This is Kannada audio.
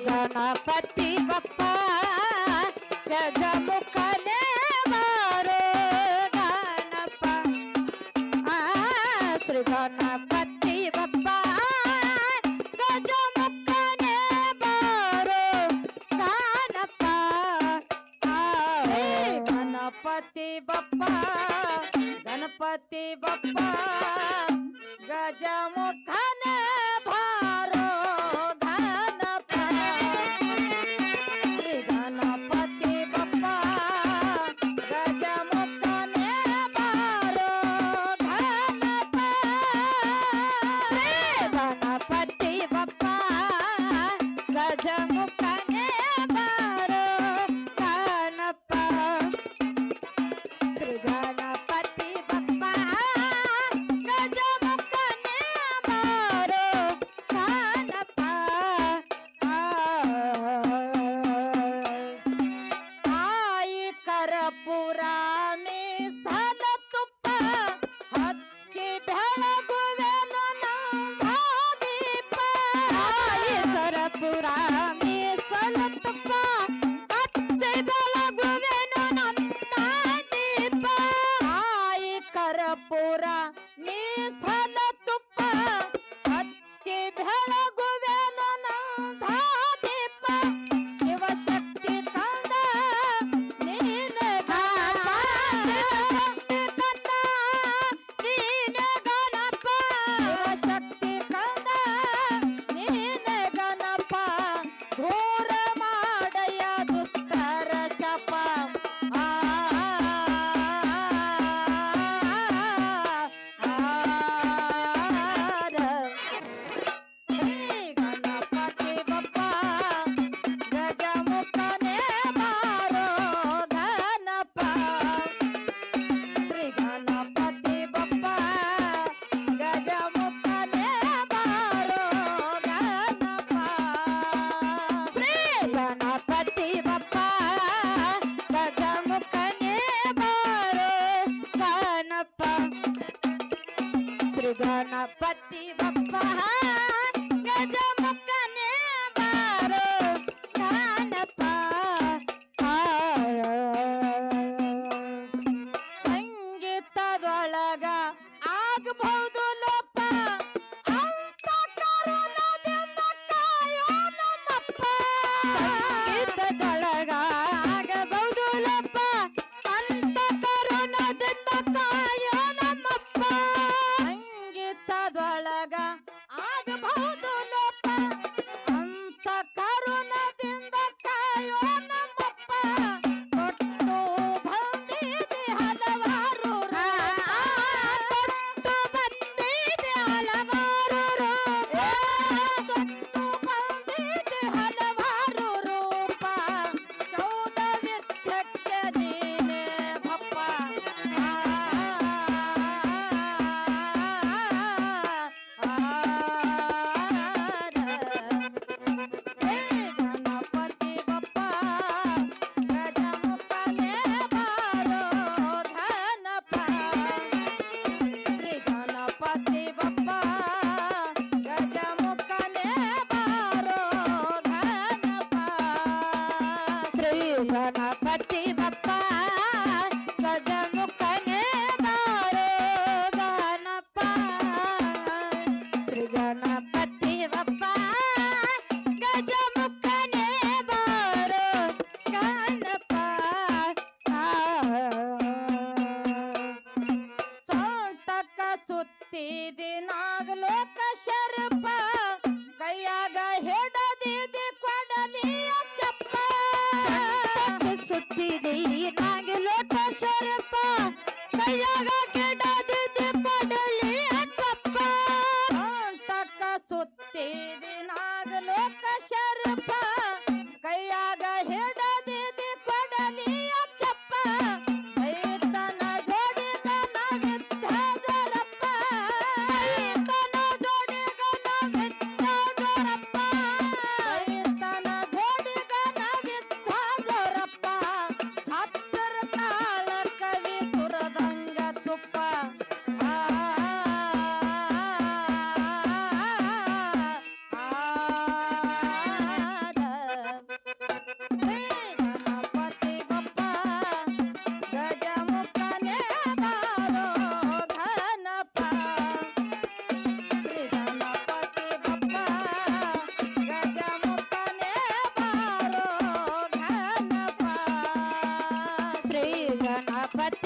गणपति बप्पा गजमुखने बारो गणपा श्री गणपति बप्पा गजमुखने बारो गणपा गणपति बप्पा गणपति बप्पा गजमुखने बारो ಪೂರಾ ಮೀಸಲ ತುಪ್ಪ ಹಚ್ಚಿ ಬೆಳಗುವೆನು ನಂದ ದೀಪ ಶಿವಶಕ್ತಿ ಕಂದ ನೀನೆ ಗಣಪ ಶಿವಶಕ್ತಿ ಕಂದ ನೀನೆ ಗಣಪ ಶಿವಶಕ್ತಿ ಕಂದ ನೀನೆ ಗಣಪ ದೂರ ಮಾಡಯ ದುಷ್ಟರ ಶಪ गणपति बप्पा गजमुखने बारो गणपा ಸಂಗೀತದೊಳಗ ಆಗಬಹುದು ಲೋಪ ಅಂತ ಕರುಣದಿಂದ ಕಾಯೋ ನಮ್ಮಪ್ಪ ಸಂಗೀತದೊಳಗ ಆಗಬಹುದು ಲೋಪ ಅಂತ ಕರುಣದಿಂದ ಕಾಯೋ ನಮ್ಮಪ್ಪ ಸಂಗೀತದೊಳಗ ಆಗಬಹುದು ಲೋಪ ಅಂತ ಕರುಣದಿಂದ ಕಾಯೋ ನಮ್ಮಪ್ಪ ಕೊಟ್ಟು ಬಂದಿದೆ ಹಲವಾರು ಕೊಟ್ಟು ಬಂದಿದೆ ಹಲವಾರು ಕೊಟ್ಟು ಬಂದಿದೆ ಹಲವಾರು ರೂಪ ಚೌದ ವಿದ್ಯಕ್ಕೆ ನೀನೆ ಬಪ್ಪ गणपति बप्पा गजमुखने बारो गणपा श्री गणपति बप्पा गजमुखने बारो गणपा ಸೊಂಟಕ್ಕ ಸುತ್ತಿದಿ ನಾಗಲೋಕ ಶರ್ಪ ಕೈಯಾಗ ಹಿಡದಿದಿ ಕೊಡಲಿಯ ಚಪ್ಪ ಸುತ್ತಿದಿ ನಾಗಲೋಕ ಶರ್ಪ ಕೈಯಾಗ ಹಿಡದಿದಿ ಕೊಡಲಿಯ ಚಪ್ಪ ಸೊಂಟಕ್ಕ ಸುತ್ತಿದಿ ನಾಗಲೋಕ ಶರ್ಪ ಕೈಯಾಗ ಹಿಡದಿದಿ ಕೊಡಲಿಯ ಚಪ್ಪ ಐತನ ಜೋಡಿ ಗಣ ವಿದ್ಯ ಜೋರಪ್ಪ ಐತನ ಜೋಡಿ ಗಣ ವಿದ್ಯ ಜೋರಪ್ಪ ಐತನ ಜೋಡಿ ಗಣ ಪತಿ